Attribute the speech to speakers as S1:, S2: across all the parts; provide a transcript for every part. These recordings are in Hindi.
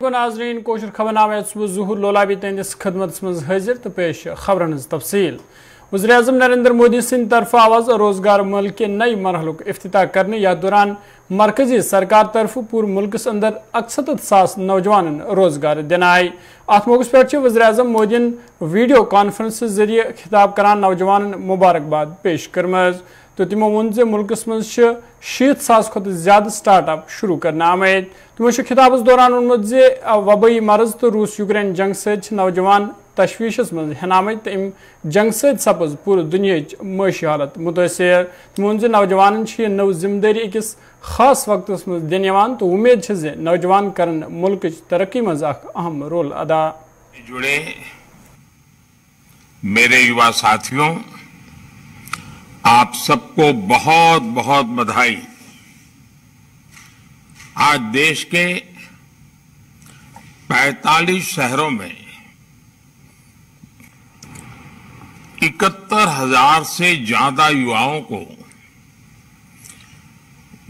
S1: नाजरीन कोशर खबरनामे ज़हूर लोलाबी तहस खदमत मज हाजिर तो पेश खबरन तफसील। वज़ीर-ए-आज़म नरेंद्र मोदी सिंध तरफ आवाज रोजगार मुल्क के नई मरहलुक इफ्तिताह करने या दौरान मरकजी सरकार तरफ पूरे मुल्कस अंदर 68,000 नौजवान रोजगार दिन आय। अत मौके पे वज़ीर-ए-आज़म मोदी वीडियो कॉन्फ्रेंस जरिए खिताब करान नौजवान मुबारकबाद पेश करमज तो तमो वोन मुल्कस मज 60,000 खुद ज्यादा स्टार्टअप शुरू करने आमद। तमो खिताबस दौरान वोनमुत वबई मर्ज तो रूस यूक्रेन जंग से नौजवान तशवीशस मज हेन आमद तो अम जंग सपज पूरे दुनिया मशी हालत मुतासर। तमो वोन नौजवान नव जिम्मेदारी अकिस खास वक्त मज दिन तो उम्मीद है नौजवान कर मुल्क तरक्की मज अहम रोल अदा।
S2: जुड़े मेरे युवा साथियों, आप सबको बहुत बहुत बधाई। आज देश के 45 शहरों में 71,000 से ज्यादा युवाओं को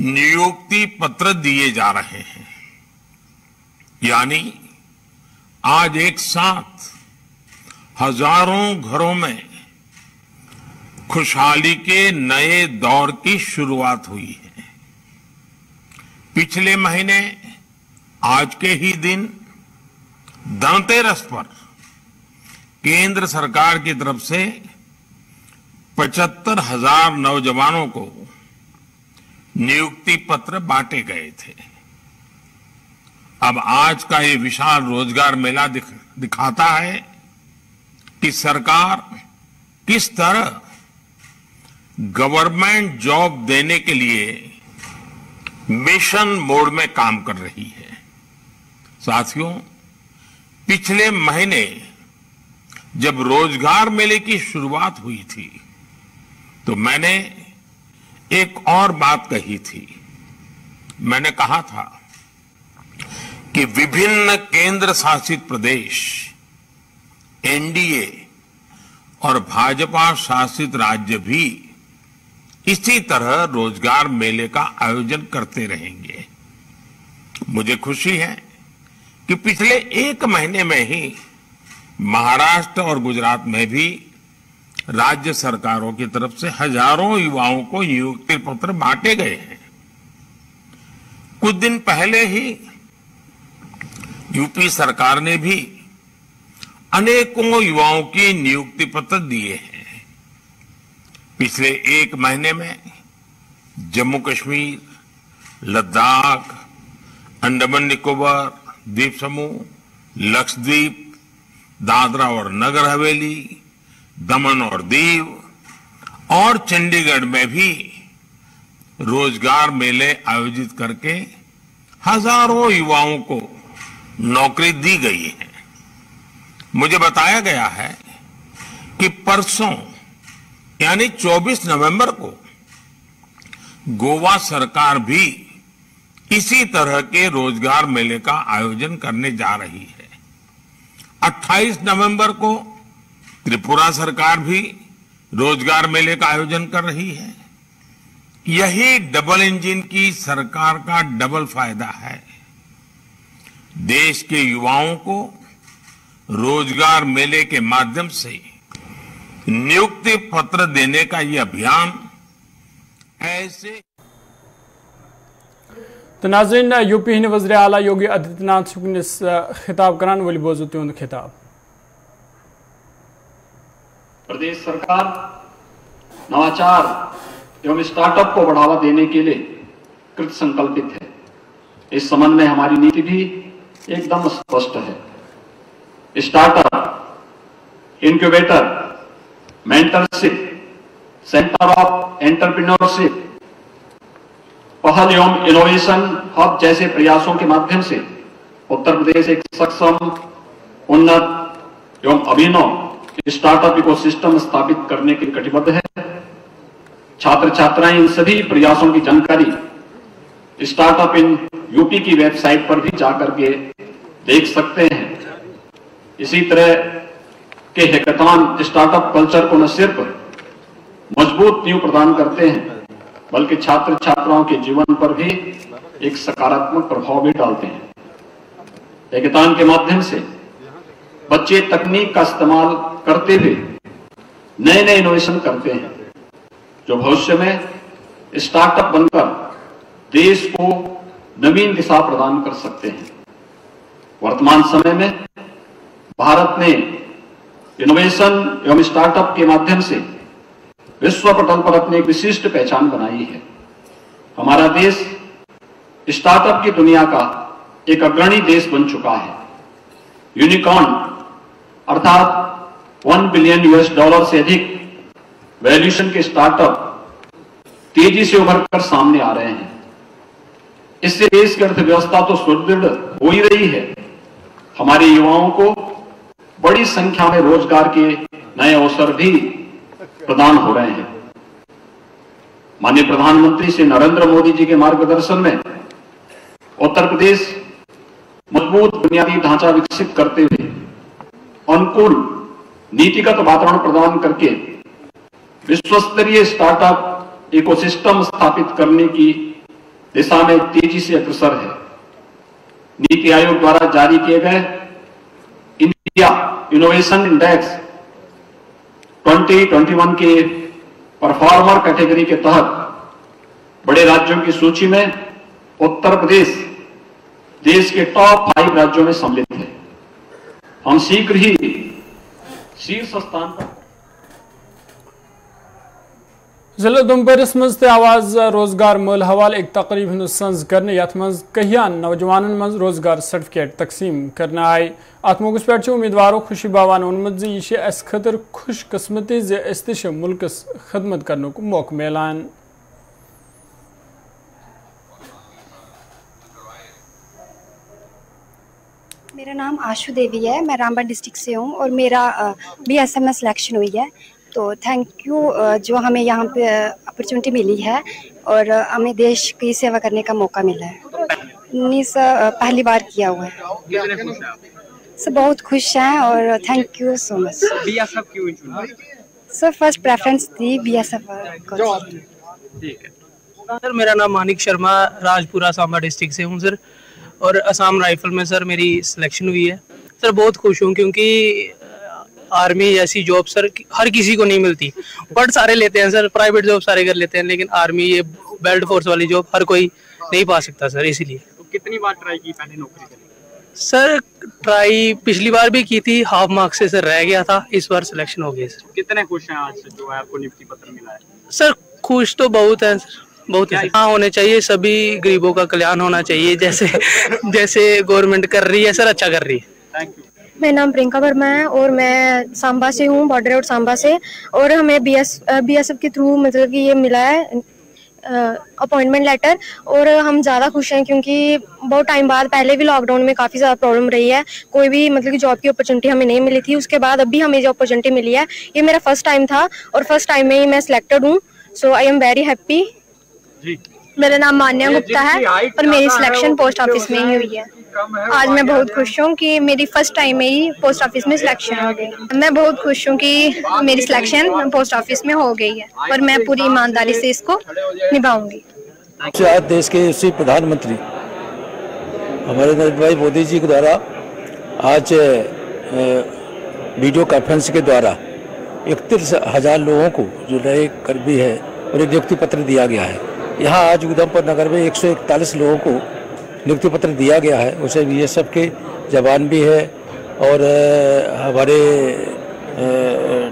S2: नियुक्ति पत्र दिए जा रहे हैं। यानी आज एक साथ हजारों घरों में खुशहाली के नए दौर की शुरुआत हुई है। पिछले महीने आज के ही दिन धनतेरस पर केंद्र सरकार की तरफ से 75,000 नौजवानों को नियुक्ति पत्र बांटे गए थे। अब आज का ये विशाल रोजगार मेला दिखाता है कि सरकार किस तरह गवर्नमेंट जॉब देने के लिए मिशन मोड में काम कर रही है। साथियों, पिछले महीने जब रोजगार मेले की शुरुआत हुई थी तो मैंने एक और बात कही थी। मैंने कहा था कि विभिन्न केंद्र शासित प्रदेश, एनडीए और भाजपा शासित राज्य भी इसी तरह रोजगार मेले का आयोजन करते रहेंगे। मुझे खुशी है कि पिछले एक महीने में ही महाराष्ट्र और गुजरात में भी राज्य सरकारों की तरफ से हजारों युवाओं को नियुक्ति पत्र बांटे गए हैं। कुछ दिन पहले ही यूपी सरकार ने भी अनेकों युवाओं की नियुक्ति पत्र दिए हैं। पिछले एक महीने में जम्मू कश्मीर, लद्दाख, अंडमान निकोबार द्वीप समूह, लक्षद्वीप, दादरा और नगर हवेली, दमन और दीव और चंडीगढ़ में भी रोजगार मेले आयोजित करके हजारों युवाओं को नौकरी दी गई है। मुझे बताया गया है कि परसों यानी 24 नवंबर को गोवा सरकार भी इसी तरह के रोजगार मेले का आयोजन करने जा रही है। 28 नवंबर को त्रिपुरा सरकार भी रोजगार मेले का आयोजन कर रही है। यही डबल इंजन की सरकार का डबल फायदा है। देश के युवाओं को रोजगार मेले के माध्यम से नियुक्ति पत्र देने का ये अभियान ऐसे।
S1: तो नाज़रीन, यूपी हिंद वज़ीर आला योगी आदित्यनाथ सुकनिस खिताब करान वली बोझो तुंद खिताब।
S3: प्रदेश सरकार नवाचार एवं स्टार्टअप को बढ़ावा देने के लिए कृत संकल्पित है। इस संबंध में हमारी नीति भी एकदम स्पष्ट है। Startup, incubator, mentorship, centre of entrepreneurship, पहल एवं इनोवेशन हब जैसे प्रयासों के माध्यम से उत्तर प्रदेश एक सक्षम, उन्नत एवं अभिनव स्टार्टअप इकोसिस्टम स्थापित करने के कटिबद्ध है। छात्र छात्राएं इन सभी प्रयासों की जानकारी स्टार्टअप इन यूपी की वेबसाइट पर भी जाकर के देख सकते हैं। इसी तरह के हैकाथॉन स्टार्टअप कल्चर को न सिर्फ मजबूत नींव प्रदान करते हैं बल्कि छात्र छात्राओं के जीवन पर भी एक सकारात्मक प्रभाव भी डालते हैं। हैकेथॉन के माध्यम से बच्चे तकनीक का इस्तेमाल करते हुए नए नए इनोवेशन करते हैं, जो भविष्य में स्टार्टअप बनकर देश को नवीन दिशा प्रदान कर सकते हैं। वर्तमान समय में भारत ने इनोवेशन एवं स्टार्टअप के माध्यम से विश्व पटल पर अपनी एक विशिष्ट पहचान बनाई है। हमारा देश स्टार्टअप की दुनिया का एक अग्रणी देश बन चुका है। यूनिकॉर्न अर्थात $1 बिलियन से अधिक वैल्यूएशन के स्टार्टअप तेजी से उभर कर सामने आ रहे हैं। इससे देश की अर्थव्यवस्था तो सुदृढ़ हो ही रही है, हमारे युवाओं को बड़ी संख्या में रोजगार के नए अवसर भी प्रदान हो रहे हैं। माननीय प्रधानमंत्री श्री नरेंद्र मोदी जी के मार्गदर्शन में उत्तर प्रदेश मजबूत बुनियादी ढांचा विकसित करते हुए अनुकूल नीतिगत वातावरण प्रदान करके विश्वस्तरीय स्टार्टअप इकोसिस्टम स्थापित करने की दिशा में तेजी से अग्रसर है। नीति आयोग द्वारा जारी किए गए इंडिया इनोवेशन इंडेक्स 2021 के परफॉर्मर कैटेगरी के तहत बड़े राज्यों की सूची में उत्तर प्रदेश देश के टॉप 5 राज्यों में सम्मिलित है। हम शीघ्र ही शीर्ष स्थान पर
S1: जिला दुमपरस मज आवाज रोजगार मल हवाल एक तकरीब हंद सज कर यथ मज कहियान नौजवानन मज रोजगार सर्टिफिकेट तकसीम करना आय। अत मौके पे उम्मीदवारों खुशी बावान वोनमुत यह अस खतर खुश किस्मती ज मुल्कस खदमत करने को मौका मिलान।
S4: मेरा नाम आशु देवी है, मैं रामबन डिस्ट्रिक्ट से हूँ और मेरा BSF में सिलेक्शन हुई है। तो थैंक यू जो हमें यहाँ पे अपॉर्चुनिटी मिली है और हमें देश की सेवा करने का मौका मिला है। नहीं सर, पहली बार किया हुआ है। सर बहुत खुश हैं और thank you so much.
S5: BSF क्यों चुना?
S4: सर फर्स्ट प्रेफरेंस थी BSF को।
S5: ठीक है सर, मेरा नाम मानिक शर्मा, राजपुरा सांबा डिस्ट्रिक्ट से हूँ सर, और असम राइफल में सर मेरी सिलेक्शन हुई है। सर बहुत खुश हूँ क्योंकि आर्मी जैसी जॉब सर हर किसी को नहीं मिलती, बट सारे लेते हैं सर, प्राइवेट जॉब सारे कर लेते हैं, लेकिन आर्मी ये बेल्ट फोर्स वाली जॉब हर कोई नहीं पा सकता सर। इसीलिए
S6: तो कितनी बार ट्राई की पहले नौकरी के लिए?
S5: सर ट्राई पिछली बार भी की थी, हाफ मार्क्स से सर रह गया था, इस बार सिलेक्शन हो गया सर।
S6: कितने खुश हैं आज से जो है आपको नियुक्ति पत्र मिला है?
S5: सर खुश तो बहुत है सर, बहुत हाँ होने चाहिए, सभी गरीबों का कल्याण होना चाहिए जैसे जैसे गवर्नमेंट कर रही है सर, अच्छा कर रही है।
S6: Thank you.
S7: मेरा नाम प्रियंका वर्मा है और मैं सांबा से हूँ, बॉर्डर रोड सांबा से, और हमें BSF के थ्रू मतलब कि ये मिला है अपॉइंटमेंट लेटर, और हम ज़्यादा खुश हैं क्योंकि बहुत टाइम बाद, पहले भी लॉकडाउन में काफ़ी ज़्यादा प्रॉब्लम रही है, कोई भी मतलब कि जॉब की अपॉर्चुनिटी हमें नहीं मिली थी। उसके बाद अभी हमें जो अपॉर्चुनिटी मिली है, ये मेरा फर्स्ट टाइम था और फर्स्ट टाइम में ही मैं सिलेक्टेड हूँ। सो आई एम वेरी हैप्पी।
S8: मेरा नाम मान्या गुप्ता है और मेरी सिलेक्शन पोस्ट ऑफिस में ही हुई है। आज मैं बहुत खुश हूँ कि मेरी फर्स्ट टाइम में ही पोस्ट ऑफिस में सिलेक्शन हो गई। मैं बहुत खुश हूँ कि मेरी सिलेक्शन पोस्ट ऑफिस में हो गई है और मैं पूरी ईमानदारी से इसको निभाऊंगी।
S9: आज देश के यशस्वी प्रधानमंत्री हमारे नरेंद्र भाई मोदी जी के द्वारा आज वीडियो कॉन्फ्रेंस के द्वारा 31,000 लोगों को जो नए कर्मी है उन्हें नियुक्ति पत्र दिया गया है। यहाँ आज उधमपुर नगर में 141 लोगों को नियुक्ति पत्र दिया गया है। उसे BSF के जवान भी है और हमारे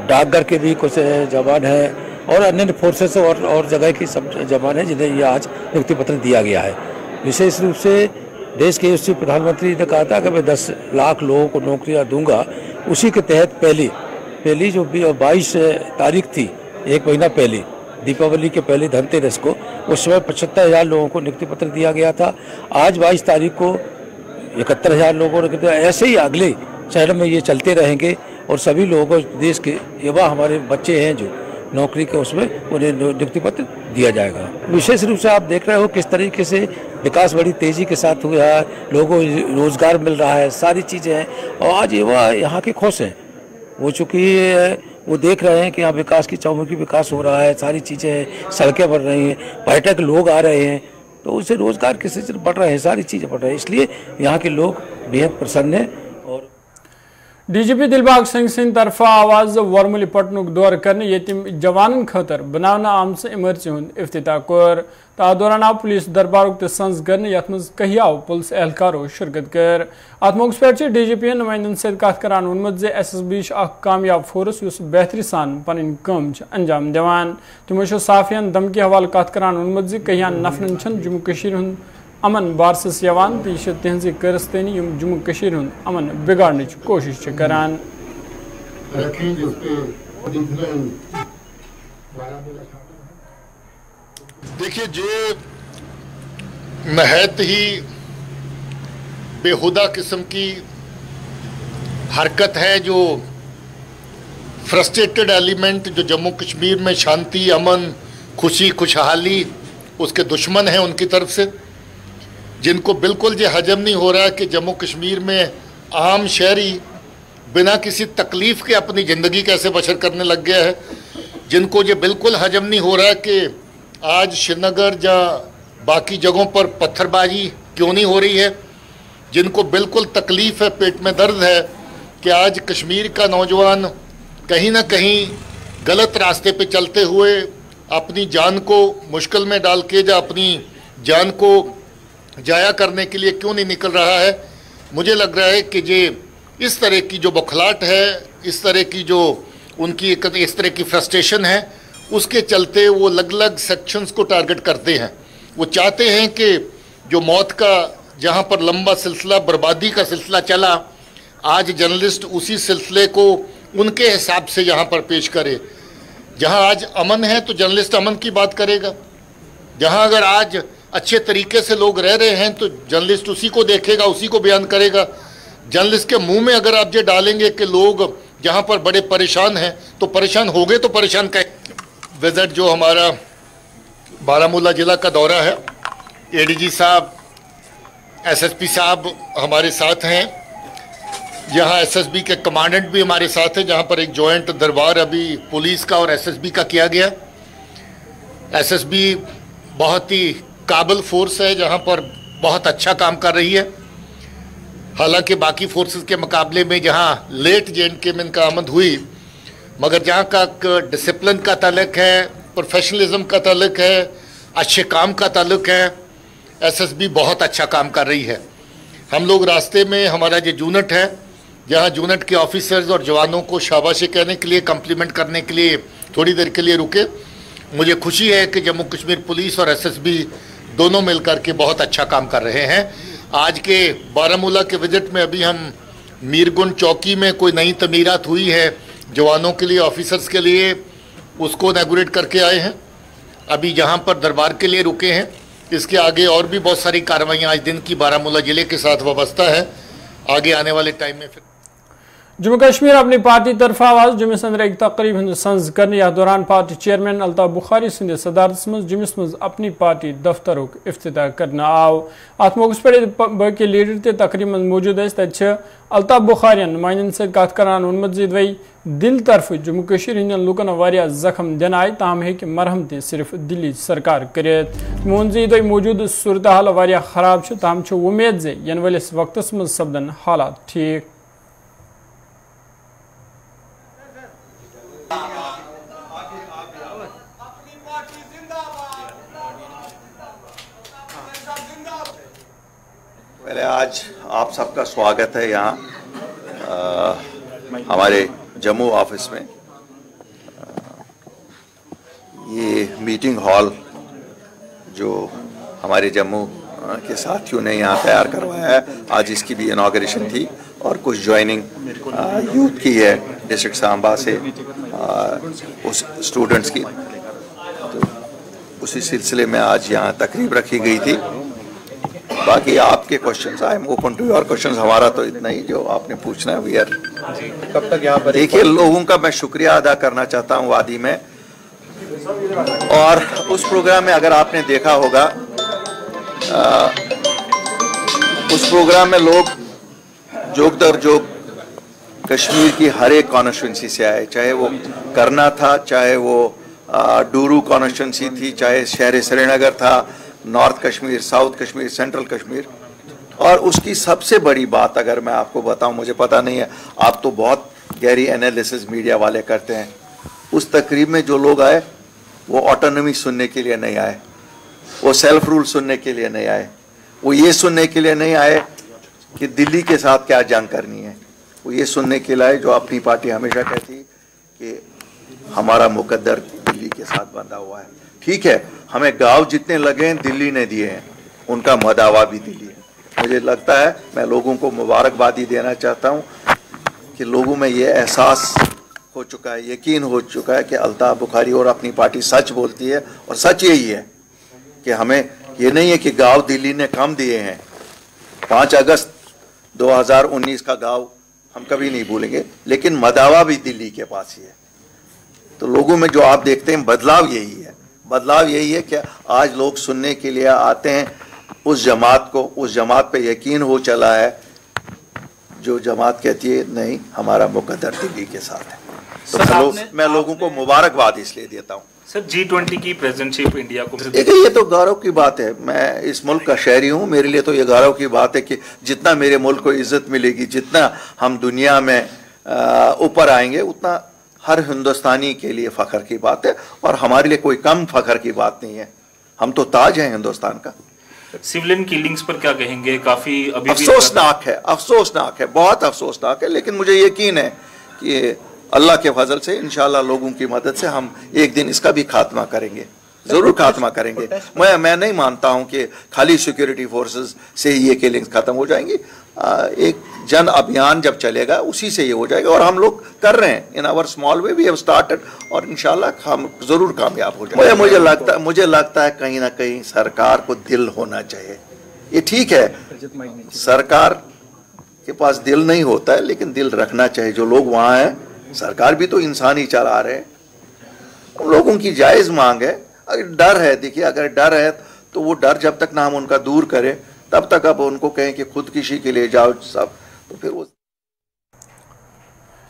S9: डाकघर के भी कुछ जवान हैं और अन्य फोर्सेस और जगह के सब जवान हैं जिन्हें ये आज नियुक्ति पत्र दिया गया है। विशेष रूप से देश के यशस्वी प्रधानमंत्री ने कहा था कि मैं 10 लाख लोगों को नौकरियां दूंगा। उसी के तहत पहली जो 22 तारीख थी, एक महीना पहले, दीपावली के पहले धनतेरस को, उस समय 75,000 लोगों को नियुक्ति पत्र दिया गया था। आज 22 तारीख को 71,000 लोगों को। ऐसे ही अगले चरण में ये चलते रहेंगे और सभी लोगों को, देश के युवा हमारे बच्चे हैं जो नौकरी के, उसमें उन्हें नियुक्ति पत्र दिया जाएगा। विशेष रूप से आप देख रहे हो किस तरीके से विकास बड़ी तेजी के साथ हुआ है, लोगों को रोजगार मिल रहा है, सारी चीज़ें हैं और आज युवा यहाँ के खुश हैं। वो चूँकि वो देख रहे हैं कि यहाँ विकास की चौमुखी विकास हो रहा है, सारी चीज़ें हैं, सड़कें बन रही हैं, पर्यटक लोग आ रहे हैं, तो उससे रोजगार के सिलसिले बढ़ रहे हैं, सारी चीज़ें बढ़ रही हैं, इसलिए यहाँ के लोग बेहद प्रसन्न हैं। और
S1: डीजीपी दिलबाग सिंह सिंह तरफा आवाज वर्मुली पटनुक दौर करने यतीम जवानन खतर बनाना आमच इमरती हुंद इफ्तिताह कोर तो दौरान आव पुलिस दरबारुक तंज करने यथ मज कही आव पुलिस एहलकारों शिरकत कर अत मौके पे डीजीपी नुमाइंदन सत कत करान वोनमुत जे एसएसबी कामयाब फोर्स युस बेहतरी सान पन कम अंजाम दिवान तमो साफियन दमकी हवाले कत करान वोनमुत जे कहियान नफरन छन जम्मू कशीर हुंद अमन बारसस यवान तो यह तहज करस्तनी जम्मू कशीर हुंद अमन बिगाड़ने कोशिश करान।
S10: देखिए, जो नहायत ही बेहुदा किस्म की हरकत है, जो फ्रस्ट्रेटेड एलिमेंट जो जम्मू कश्मीर में शांति, अमन, खुशी, खुशहाली उसके दुश्मन हैं उनकी तरफ से, जिनको बिल्कुल ये हजम नहीं हो रहा है कि जम्मू कश्मीर में आम शहरी बिना किसी तकलीफ़ के अपनी ज़िंदगी कैसे बसर करने लग गया है, जिनको ये बिल्कुल हजम नहीं हो रहा है कि आज श्रीनगर या बाकी जगहों पर पत्थरबाजी क्यों नहीं हो रही है, जिनको बिल्कुल तकलीफ़ है, पेट में दर्द है कि आज कश्मीर का नौजवान कहीं ना कहीं गलत रास्ते पे चलते हुए अपनी जान को मुश्किल में डाल के या अपनी जान को जाया करने के लिए क्यों नहीं निकल रहा है। मुझे लग रहा है कि ये इस तरह की जो बौखलाहट है, इस तरह की जो उनकी इस तरह की फ्रस्ट्रेशन है, उसके चलते वो अलग अलग सेक्शंस को टारगेट करते हैं। वो चाहते हैं कि जो मौत का जहाँ पर लंबा सिलसिला, बर्बादी का सिलसिला चला, आज जर्नलिस्ट उसी सिलसिले को उनके हिसाब से यहाँ पर पेश करे। जहाँ आज अमन है तो जर्नलिस्ट अमन की बात करेगा, जहाँ अगर आज अच्छे तरीके से लोग रह रहे हैं तो जर्नलिस्ट उसी को देखेगा, उसी को बयान करेगा। जर्नलिस्ट के मुंह में अगर आप ये डालेंगे कि लोग जहाँ पर बड़े परेशान हैं तो परेशान हो गए तो परेशान कहें। विजिट जो हमारा बारामूला ज़िला का दौरा है, एडीजी साहब, एसएसपी साहब हमारे साथ हैं, यहाँ एसएसबी के कमांडेंट भी हमारे साथ हैं, जहाँ पर एक जॉइंट दरबार अभी पुलिस का और एसएसबी का किया गया। एसएसबी बहुत ही काबिल फोर्स है, जहाँ पर बहुत अच्छा काम कर रही है। हालांकि बाकी फोर्सेस के मुकाबले में जहाँ लेट जेएंडके में इनका आमद हुई, मगर जहाँ का डिसिप्लिन का ताल्लुक है, प्रोफेशनलिज्म का ताल्लुक है, अच्छे काम का ताल्लुक है, एसएसबी बहुत अच्छा काम कर रही है। हम लोग रास्ते में हमारा जो यूनिट है, जहाँ यूनिट के ऑफिसर्स और जवानों को शाबाशी कहने के लिए, कम्प्लीमेंट करने के लिए थोड़ी देर के लिए रुके। मुझे खुशी है कि जम्मू कश्मीर पुलिस और एसएसबी दोनों मिलकर के बहुत अच्छा काम कर रहे हैं। आज के बारामूला के विजिट में अभी हम मीरगुंड चौकी में कोई नई तमीरात हुई है जवानों के लिए, ऑफिसर्स के लिए, उसको इनॉग्रेट करके आए हैं। अभी जहां पर दरबार के लिए रुके हैं, इसके आगे और भी बहुत सारी कार्रवाइयाँ आज दिन की बारामूला ज़िले के साथ वाबस्ता है। आगे आने वाले टाइम में फिर
S1: जम्मू कश्मीर अपनी पार्टी तरफ आवाज जुम्मस अंदर एक तकरीब हंद संज करने यह दौरान पार्टी चेयरमैन अल्ताफ बुखारी सिंध सदारत मज जुम्मस मज अपनी पार्टी दफ्तर इफ्तिताह करना आव। अत मौके पर बाकी लीडर ते तकरीब मज मौजूद अल्ताफ बुखारियन नुमाइंदन सत कत करान वोनमुत जे दवई दिल तरफ जम्मू कश्मीर हंदन लूकन वारिया जख्म दिन आय, ताहम हेकि मरहम ते सिर्फ दिल्ली सरकार करित। मोन जे दवई मौजूद सूरत हाल वारिया खराब छ, ताहम छ उम्मीद जे यन वलिस वक्तस मज सपदन हालात ठीक।
S11: पहले आज आप सबका स्वागत है यहाँ हमारे जम्मू ऑफिस में। ये मीटिंग हॉल जो हमारे जम्मू के साथियों ने यहाँ तैयार करवाया है, आज इसकी भी इनॉग्रेशन थी और कुछ ज्वाइनिंग यूथ की है डिस्ट्रिक्ट सांबा से, उस स्टूडेंट्स की, तो उसी सिलसिले में आज यहाँ तकरीब रखी गई थी। बाकी आपके questions, I am open to your questions. हमारा तो इतना ही जो आपने पूछना है, वी आर कब तक यहाँ पर। देखिए, लोगों का मैं शुक्रिया अदा करना चाहता हूँ वादी में, और उस प्रोग्राम में अगर आपने देखा होगा, उस प्रोग्राम में लोग जोक दर जोक कश्मीर की हर एक कॉन्स्टिट्यूंसी से आए, चाहे वो करना था, चाहे वो डूरू कॉन्स्टिट्यूंसी थी, चाहे शहर श्रीनगर था, north Kashmir, south Kashmir, central Kashmir. और उसकी सबसे बड़ी बात अगर मैं आपको बताऊं, मुझे पता नहीं है, आप तो बहुत गहरी एनालिसिस मीडिया वाले करते हैं, उस तकरीब में जो लोग आए वो ऑटोनॉमी सुनने के लिए नहीं आए, वो सेल्फ रूल सुनने के लिए नहीं आए, वो ये सुनने के लिए नहीं आए कि दिल्ली के साथ क्या जंग करनी है, वो ये सुनने के लिए आए जो अपनी पार्टी हमेशा कहती कि हमारा मुकद्दर दिल्ली के साथ बंधा हुआ है। ठीक है, हमें गांव जितने लगे हैं दिल्ली ने दिए हैं, उनका मदावा भी दिल्ली है। मुझे लगता है, मैं लोगों को मुबारकबादी देना चाहता हूं कि लोगों में ये एहसास हो चुका है, यकीन हो चुका है कि अल्ताफ बुखारी और अपनी पार्टी सच बोलती है। और सच यही है कि हमें ये नहीं है कि गांव दिल्ली ने कम दिए हैं। 5 अगस्त 2019 का गांव हम कभी नहीं भूलेंगे, लेकिन मदावा भी दिल्ली के पास ही है। तो लोगों में जो आप देखते हैं बदलाव यही है, बदलाव यही है कि आज लोग सुनने के लिए आते हैं उस जमात को, उस जमात पे यकीन हो चला है जो जमात कहती है नहीं हमारा मुकद्दर दिल्ली के साथ है। तो मैं लोगों को मुबारकबाद इसलिए देता हूँ।
S12: सर, G20 की प्रेसिडेंटशिप इंडिया को,
S11: देखिए ये तो गौरव की बात है। मैं इस मुल्क का शहरी हूँ, मेरे लिए तो ये गौरव की बात है कि जितना मेरे मुल्क को इज्जत मिलेगी, जितना हम दुनिया में ऊपर आएंगे, उतना हर हिंदुस्तानी के लिए फख्र की बात है। और हमारे लिए कोई कम फख्र की बात नहीं है, हम तो ताज हैं हिंदुस्तान का।
S12: सिविलियन किलिंग्स पर क्या कहेंगे? काफी अभी
S11: अफसोसनाक है, अफसोसनाक है, बहुत अफसोसनाक है। लेकिन मुझे यकीन है कि अल्लाह के फजल से इंशाल्लाह लोगों की मदद से हम एक दिन इसका भी खात्मा करेंगे, जरूर खात्मा करेंगे। मैं नहीं मानता हूं कि खाली सिक्योरिटी फोर्सेस से ही ये किलिंग्स खत्म हो जाएंगी। एक जन अभियान जब चलेगा उसी से ये हो जाएगा, और हम लोग कर रहे हैं in our small way, we have started, और इंशाल्लाह हम जरूर कामयाब हो जाएंगे। मुझे लगता है कहीं ना कहीं सरकार को दिल होना चाहिए। ये ठीक है, सरकार के पास दिल नहीं होता है, लेकिन दिल रखना चाहिए। जो लोग वहां हैं, सरकार भी तो इंसान ही चला रहे हैं, उन लोगों की जायज मांग है। अगर डर है, देखिए अगर डर है तो वो डर जब तक ना हम उनका दूर करें तब तक अब उनको कहें कि खुदकुशी के लिए जाओ सब, तो फिर वो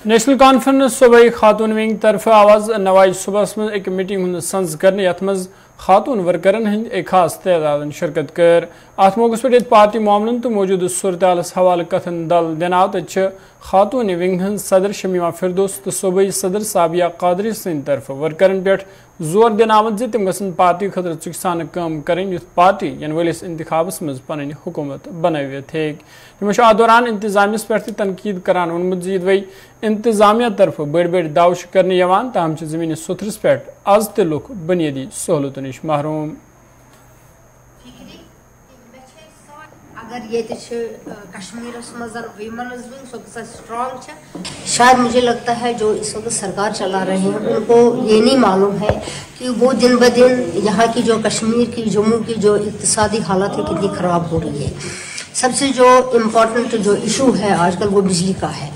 S1: नेशनल कॉन्फ्रेंस सूबाई खातून विंग तरफ आवाज नवाज सुबह में एक मीटिंग सन्स कर यथ मज खातून वर्करन हंद एक खास तदाद शिरकत कर। अत मौके पे पार्टी मामलन तो मौजूद सूरत हवाले कथन दल दिनाव तथ खातून विंग हंद सदर शमीमा फिरदौस तो सूबाई सदर साबिया कादरी सद तरफ वर्करन पे जोर दिन आमद जे तम गसन पार्टी खतर चुकसान कम करें युथ पार्टी यन वलिस इंतखाबस मज पन हुकूमत बनवित हेक। तमो अत दौरान इंतजामियस पे तनकीद करान वोनमुत जी वै इंतजामिया तरफ बड़ बड़ दाव करने ताहम जमीन सुथरस पे आज ते लुक बुनियादी सहूलतों नश महरूम।
S13: अगर ये कश्मीरस मज विमेन्स विंग सो स्ट्रॉन्ग, शायद मुझे लगता है जो इस वक्त सरकार चला रहे हैं उनको ये नहीं मालूम है कि वो दिन ब दिन यहाँ की जो कश्मीर की, जम्मू की जो इक्तिसादी हालत है कितनी ख़राब हो रही है। सबसे जो इम्पोर्टेंट जो इशू है आजकल वो बिजली का है।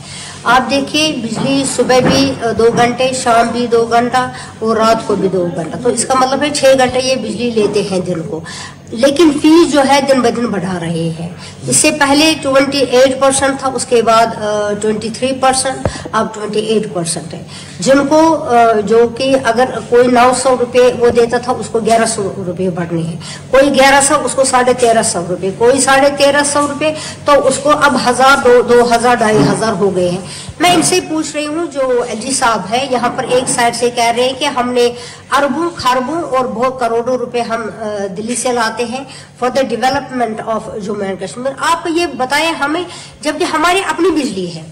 S13: आप देखिए, बिजली सुबह भी 2 घंटे, शाम भी 2 घंटा और रात को भी 2 घंटा, तो इसका मतलब है 6 घंटे ये बिजली लेते हैं दिन को। लेकिन फीस जो है दिन ब दिन बढ़ा रहे हैं। इससे पहले 28% था, उसके बाद 23%, अब 28% है। जिनको जो कि अगर कोई 900 रुपये वो देता था उसको 1100 रुपये बढ़ने हैं, कोई 1100 उसको 1350 रुपये, कोई 1350 रुपये, तो उसको अब 1000, 2000, 2500 हो गए हैं। मैं इनसे पूछ रही हूँ, जो एलजी साहब है यहाँ पर एक साइड से कह रहे हैं कि हमने अरबों खरबों और बहुत करोड़ों रुपए हम दिल्ली से लाते हैं for the development of Jammu and Kashmir. आप ये बताएं हमें, जबकि हमारी अपनी बिजली है,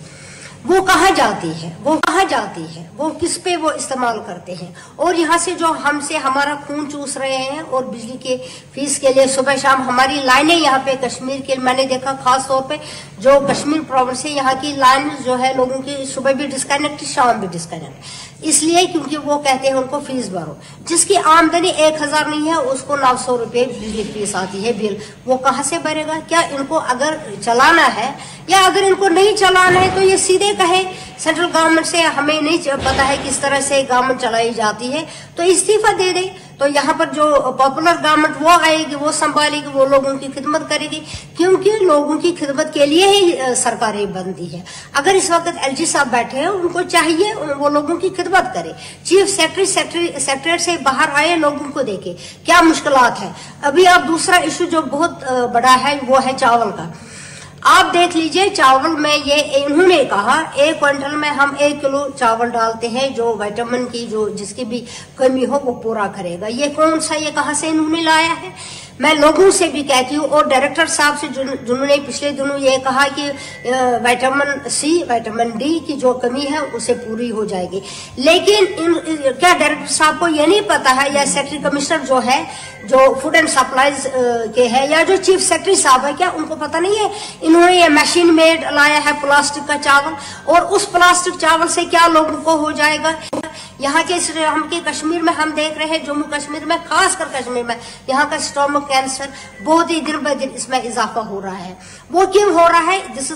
S13: वो कहाँ जाती है, वो कहाँ जाती है, वो किस पे वो इस्तेमाल करते हैं, और यहाँ से जो हमसे हमारा खून चूस रहे हैं और बिजली के फीस के लिए सुबह शाम हमारी लाइनें यहाँ पे कश्मीर के, मैंने देखा खास तौर पे जो कश्मीर प्रोविंस है यहाँ की लाइन जो है लोगों की सुबह भी डिस्कनेक्ट, शाम भी डिस्कनेक्ट, इसलिए क्योंकि वो कहते हैं उनको फीस भरो। जिसकी आमदनी 1000 नहीं है उसको 900 रुपये बिजली फीस आती है बिल, वो कहाँ से भरेगा? क्या इनको अगर चलाना है या अगर इनको नहीं चलाना है तो ये सीधे कहे सेंट्रल गवर्नमेंट से हमें नहीं पता है किस तरह से गवर्नमेंट चलाई जाती है तो इस्तीफा दे दे। तो यहाँ पर जो पॉपुलर गवर्नमेंट वो आएगी, वो संभालेगी, वो लोगों की खिदमत करेगी, क्योंकि लोगों की खिदमत के लिए ही सरकारें बनती है। अगर इस वक्त एलजी साहब बैठे हैं, उनको चाहिए वो लोगों की खिदमत करे। चीफ सेक्रेटरी से बाहर आए, लोगों को देखे क्या मुश्किलात है। अभी आप दूसरा इशू जो बहुत बड़ा है वो है चावल का। आप देख लीजिए चावल में ये इन्होंने कहा 1 क्विंटल में हम 1 किलो चावल डालते हैं जो विटामिन की जो जिसकी भी कमी हो वो पूरा करेगा। ये कौन सा, ये कहां से इन्होंने लाया है। मैं लोगों से भी कहती हूँ और डायरेक्टर साहब से जिन्होंने पिछले दिनों ये कहा कि विटामिन सी, विटामिन डी की जो कमी है उसे पूरी हो जाएगी, लेकिन क्या डायरेक्टर साहब को ये नहीं पता है, या सेक्रेटरी कमिश्नर जो है जो फूड एंड सप्लाईज के है, या जो चीफ सेक्रेटरी साहब है, क्या उनको पता नहीं है इन्होंने ये मशीन मेड लाया है प्लास्टिक का चावल, और उस प्लास्टिक चावल से क्या लोगों को हो जाएगा। यहाँ के हम के कश्मीर में हम देख रहे हैं, जम्मू कश्मीर में, खासकर कश्मीर में, यहाँ का स्टोमक कैंसर बहुत ही दिन ब दिन इसमें इजाफा हो रहा है। वो क्यों हो रहा है? This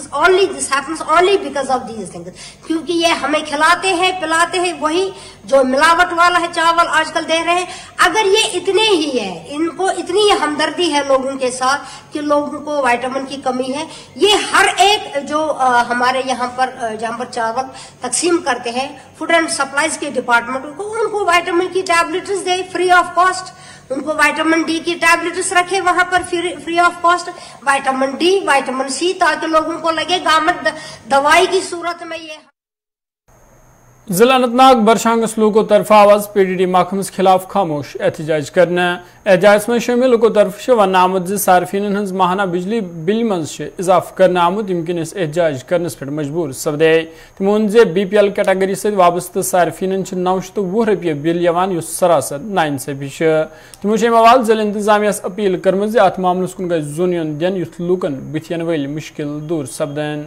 S13: happens only because of these things, क्योंकि ये हमें खिलाते हैं पिलाते हैं वही जो मिलावट वाला है चावल आजकल दे रहे हैं। अगर ये इतने ही है, इनको इतनी हमदर्दी है लोगों के साथ कि लोगों को विटामिन की कमी है, ये हर एक जो हमारे यहाँ पर जहाँ पर चावल तकसीम करते हैं फूड एंड सप्लाईज के डिपार्टमेंट को, उनको विटामिन की टैबलेट्स दे फ्री ऑफ कॉस्ट, उनको विटामिन डी की टैबलेट्स रखे वहां पर free of cost, vitamin D, vitamin C, ताकि लोगों को लगे गवर्नमेंट दवाई की सूरत में ये।
S1: जिला अनंतनाग बरशांगस लोगों तरफ आवाज पीडीडी महकमस खिलाफ खामोश एहतजाज करने। एहतजाज में शामिल लोगों तरफ वन आमद सार्फिन हज माहाना बिजली बिल मज इजाफ कर आमुत यमकिन एहतजाज करनस पे मजबूर सपदे। तमो वोन जे BPL कैटेगरी से वाबस्त सार्फिन 920 रुपये बिल यवान युस सरासर नाइंसाफी। तमो अवाल जिला इंतजामिया अपील कर्म अत मामलस कुन गई जुनियन दिन युथ लूकन बुथियन वल मुश्किल दूर सपदन।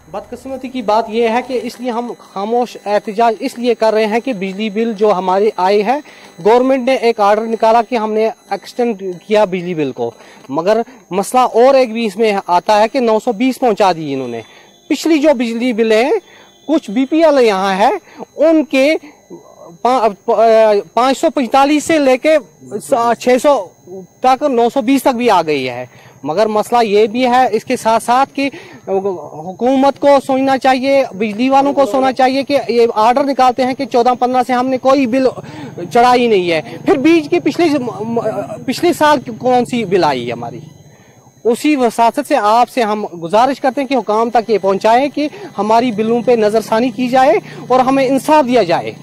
S14: बदकिस्मती की बात यह है कि इसलिए हम खामोश एहतजाज इसलिए कर रहे हैं कि बिजली बिल जो हमारे आए है, गवर्नमेंट ने एक आर्डर निकाला कि हमने एक्सटेंड किया बिजली बिल को, मगर मसला और एक भी इसमें आता है कि 920 पहुंचा दी इन्होंने। पिछली जो बिजली बिल है, कुछ BPL यहाँ है, उनके 545 से लेके 600 तक 920 तक भी आ गई है। मगर मसला ये भी है इसके साथ साथ कि हुकूमत को सोचना चाहिए, बिजली वालों को सोचना चाहिए कि ये आर्डर निकालते हैं कि 14-15 से हमने कोई बिल चढ़ा ही नहीं है, फिर बीच की पिछले साल कौन सी बिल आई हमारी। उसी वसासत से आपसे हम गुजारिश करते हैं कि हुकाम तक ये पहुंचाएं कि हमारी बिलों पे नजरसानी की जाए और हमें इंसाफ दिया जाए।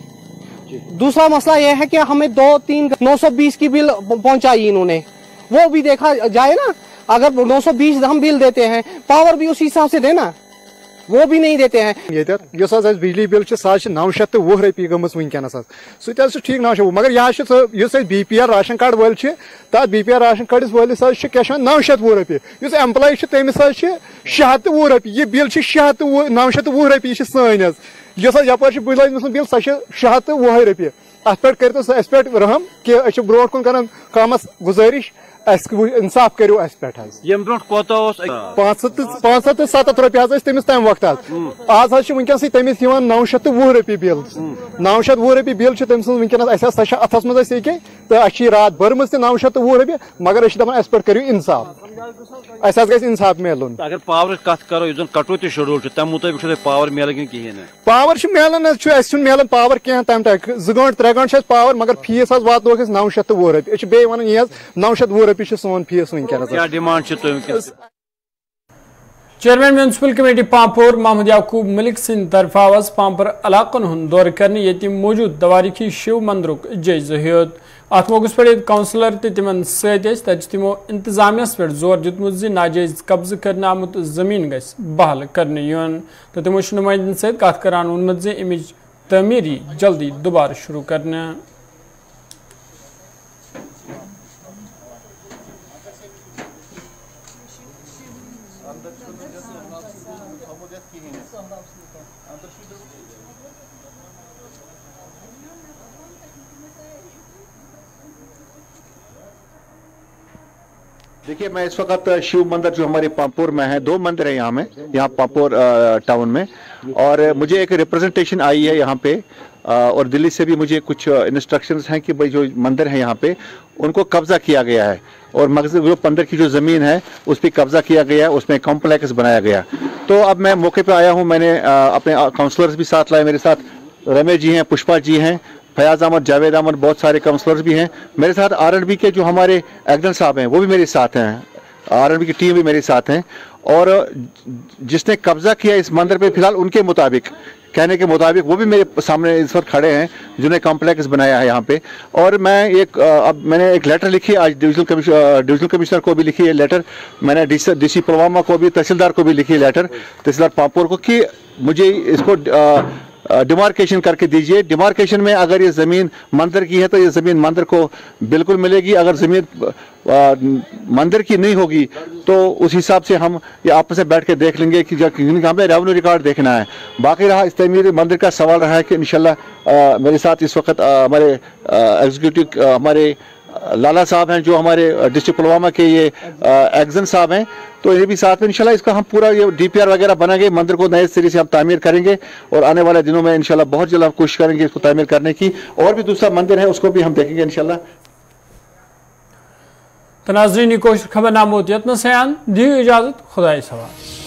S14: दूसरा मसला यह है कि हमें 2-3 920 की बिल पहुंचाई इन्होंने, वो भी देखा जाए ना। अगर 920 हम बिल देते हैं, पावर भी उसी हिसाब से देना, वो भी नहीं देते हैं।
S15: ये बिजली बिल 910 रुपये गमस वनकस सह ठीक 900, मगर यहाँ BPL राशन कार्ड वल तथ BPL राशन कार्ड वलिस 910 रुपये, एम्प्लॉय तमिस 610 रुपये, यह बिल 910 रुपये सन यपर बिल सह 610 रुपये। अत पे कर रहम कि ब्रो कुन कर कामस गुजारिश इंसाफ करो अस पे 570 रुपये तमिस तम वक्त आज वनकस तमिस 910 रुपये बिल, 910 रुपये बिल तम वनकस अथस मज तो अच्छी रात बर्म 910 रुपये, मगर दपान अस पे करो इंसाफ, अस गई इंसाफ मिलन।
S16: अगर पावर कत करो कटौती शेड्यूल तम मुताबिक पावर मिलन कहें,
S15: पावर मिलान मिलान पावर कह तम तक 2 घंटे 3 घंटे पावर, मगर फीस वात 910 रुपये बे वन 910 रुपये सोन फीस वनकस।
S1: Chairman municipal committee Pampore Mohammad Yaqoob Malik सिंह तरफ आवाज पांपोर इलाकन हुन दौर करने ये मौजूद दवारिखी शिव मंदिरुक जायजा हेत। अत मौकस पे काउंसलर तिमन समो इंतजामिया पे जोर दितमुत नाजायज कब्ज करने आमुत जमीन गस बहाल करने यून, तो तमो नुमाइंदन सत कत करान वोनमत अमिच तमीरी जल्दी दोबारा शुरू करने।
S17: देखिए, मैं इस वक्त शिव मंदिर जो हमारे पामपुर में है, 2 मंदिर है यहाँ पामपुर टाउन में, और मुझे एक रिप्रेजेंटेशन आई है यहाँ पे, और दिल्ली से भी मुझे कुछ इंस्ट्रक्शंस हैं कि भाई जो मंदिर है यहाँ पे उनको कब्जा किया गया है, और मस्जिद जो मंदिर की जो ज़मीन है उस पर कब्जा किया गया है, उसमें कॉम्प्लेक्स बनाया गया। तो अब मैं मौके पे आया हूँ, मैंने अपने काउंसलर्स भी साथ लाए, मेरे साथ रमेश जी हैं, पुष्पा जी हैं, फयाज अहमद, जावेद अहमद, बहुत सारे काउंसलर्स भी हैं मेरे साथ। आरएनबी के जो हमारे एक्जन साहब हैं वो भी मेरे साथ हैं, आरएनबी की टीम भी मेरे साथ हैं, और जिसने कब्जा किया इस मंदिर पे फिलहाल उनके मुताबिक, कहने के मुताबिक, वो भी मेरे सामने इस वक्त खड़े हैं जिन्हें कॉम्प्लेक्स बनाया है यहाँ पे। और मैं अब मैंने एक लेटर लिखी आज डिविजनल कमिश्नर को भी लिखी है लेटर, मैंने डीसी पुलवामा को भी, तहसीलदार को भी लिखी है लेटर, तहसीलदार पामपुर को, कि मुझे इसको डिमार्केशन करके दीजिए। डिमार्केशन में अगर ये ज़मीन मंदिर की है तो ये ज़मीन मंदिर को बिल्कुल मिलेगी, अगर ज़मीन मंदिर की नहीं होगी तो उस हिसाब से हम ये आपस में बैठ के देख लेंगे कि हमें रेवेन्यू रिकॉर्ड देखना है। बाकी रहा इस तमीर मंदिर का सवाल रहा है कि इंशाल्लाह मेरे साथ इस वक्त हमारे एग्जीक्यूटिव हमारे लाला साहब हैं जो हमारे डिस्ट्रिक्ट पुलवामा के ये एक्जन साहब हैं, तो ये भी साथ में इंशाल्लाह इसका हम पूरा ये डीपीआर वगैरह बनाएंगे, मंदिर को नए सिरे से हम तामीर करेंगे, और आने वाले दिनों में इंशाल्लाह बहुत जल्द हम कोशिश करेंगे इसको तामीर करने की। और भी दूसरा मंदिर है उसको भी हम देखेंगे इंशाल्लाह।
S1: तो नाज़रीन, खबर नाम होती है, दी इजाज़त, खुदा सवाल।